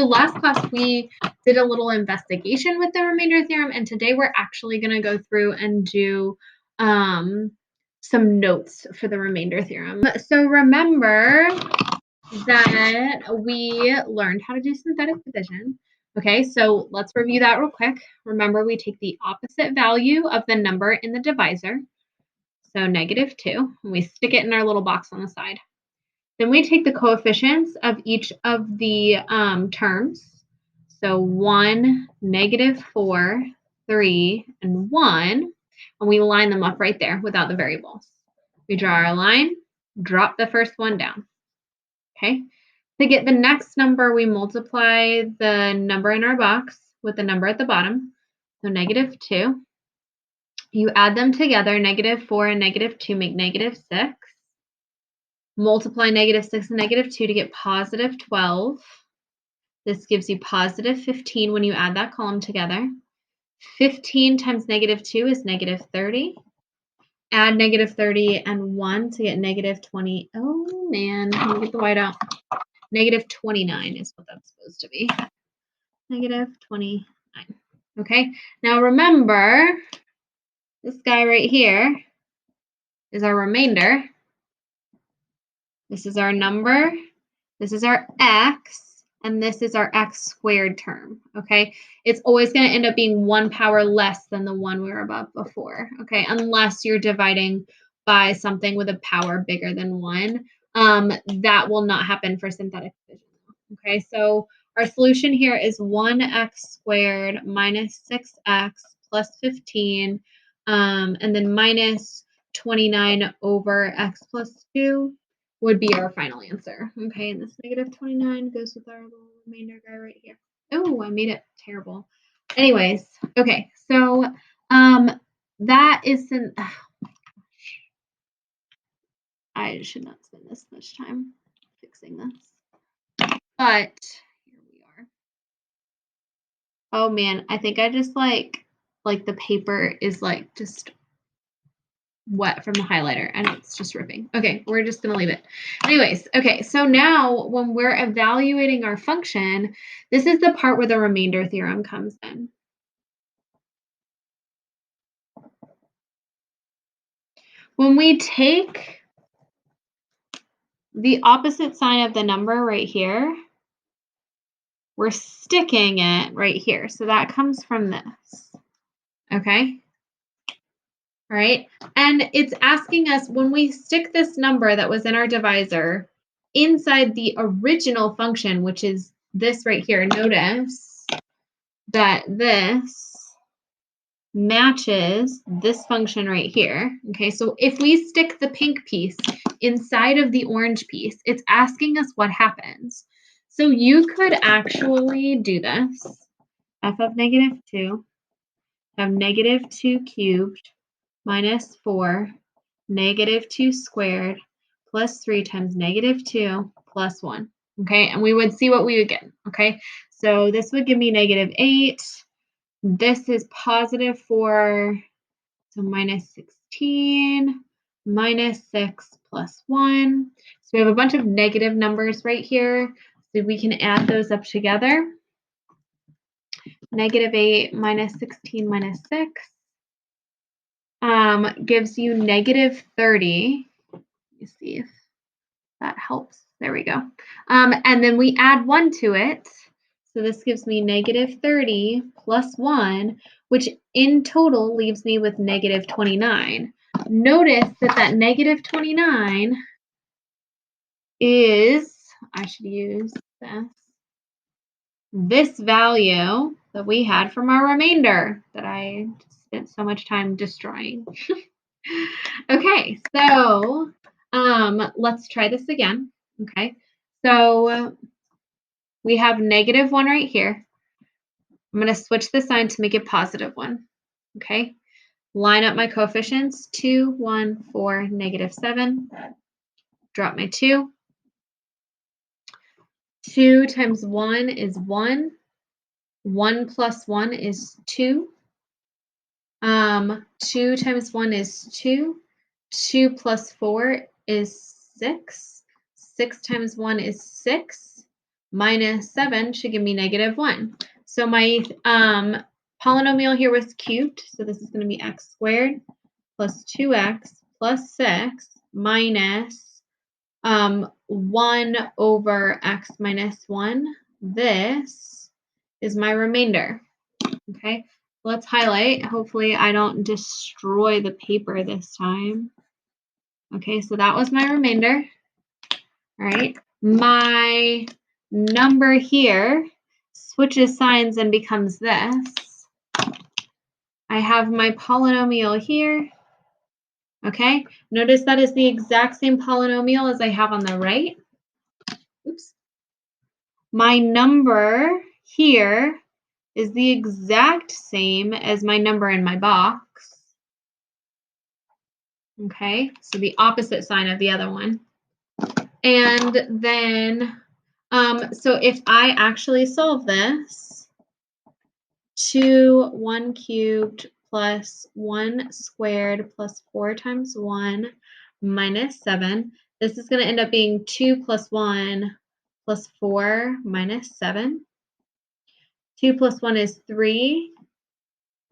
So last class we did a little investigation with the remainder theorem, and today we're actually going to go through and do some notes for the remainder theorem. So remember that we learned how to do synthetic division. Okay, so let's review that real quick. Remember, we take the opposite value of the number in the divisor, so -2, and we stick it in our little box on the side. Then we take the coefficients of each of the terms. So 1, -4, 3, and 1. And we line them up right there without the variables. We draw our line, drop the first one down. Okay. To get the next number, we multiply the number in our box with the number at the bottom. So -2. You add them together, -4 and -2 make -6. Multiply -6 and -2 to get +12. This gives you +15 when you add that column together. 15 times -2 is -30. Add -30 and 1 to get -20. Oh man, let me get the white out. -29 is what that's supposed to be. -29. Okay, now remember, this guy right here is our remainder. This is our number, this is our x, and this is our x squared term, okay? It's always going to end up being 1 power less than the one we were above before, okay? Unless you're dividing by something with a power bigger than 1. That will not happen for synthetic division, okay? So our solution here is 1x squared minus 6x plus 15, and then minus 29 over x plus 2 would be our final answer. Okay, and this -29 goes with our little remainder guy right here. Oh, I made it terrible. Anyways, okay, so that is an, oh my gosh. I should not spend this much time fixing this. But here we are. Oh man, I think I just like the paper is like just wet from the highlighter and it's just ripping. Okay, we're just gonna leave it. Anyways, okay, so now when we're evaluating our function, this is the part where the remainder theorem comes in. When we take the opposite sign of the number right here, we're sticking it right here. So that comes from this, okay? All right, and it's asking us when we stick this number that was in our divisor inside the original function, which is this right here, notice that this matches this function right here. Okay, so if we stick the pink piece inside of the orange piece, it's asking us what happens. So you could actually do this. F of -2 have -2 cubed minus 4, -2 squared, plus 3 times -2 plus 1. Okay, and we would see what we would get. Okay, so this would give me -8. This is +4, so -16, -6 plus 1. So we have a bunch of negative numbers right here. So we can add those up together. -8 minus 16 minus 6 gives you -30. Let me see if that helps. There we go. And then we add 1 to it. So this gives me -30 plus 1, which in total leaves me with -29. Notice that that -29 is, I should use this value that we had from our remainder that I spent so much time destroying. Okay, so let's try this again. Okay, so we have -1 right here. I'm going to switch the sign to make it +1. Okay, line up my coefficients 2, 1, 4, -7. Drop my 2. 2 times 1 is 1. 1 plus 1 is 2. 2 times 1 is 2. 2 plus 4 is 6. 6 times 1 is 6. minus 7 should give me -1. So my polynomial here was cubed, so this is going to be x squared plus 2x plus 6 minus 1 over x minus 1. This is my remainder. Okay, let's highlight. Hopefully I don't destroy the paper this time. Okay, so that was my remainder. All right, my number here switches signs and becomes this. I have my polynomial here. Okay, notice that is the exact same polynomial as I have on the right. Oops. My number here is the exact same as my number in my box. Okay, so the opposite sign of the other one. And then, so if I actually solve this, 1 cubed plus 1 squared plus 4 times 1 minus 7. This is going to end up being 2 plus 1 plus 4 minus 7. 2 plus 1 is 3.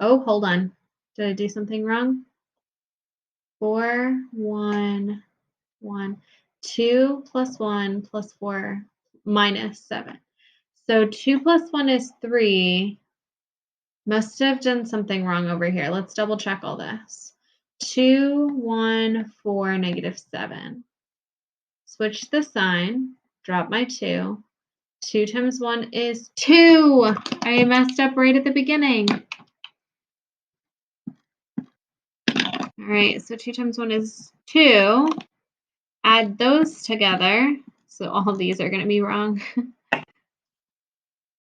Oh, hold on. Did I do something wrong? 4, 1, 1. 2 plus 1 plus 4 minus 7. So 2 plus 1 is 3. Must have done something wrong over here. Let's double check all this. 2, 1, 4, -7. Switch the sign. Drop my 2. 2 times 1 is 2. I messed up right at the beginning. All right, so 2 times 1 is 2. Add those together. So all of these are going to be wrong.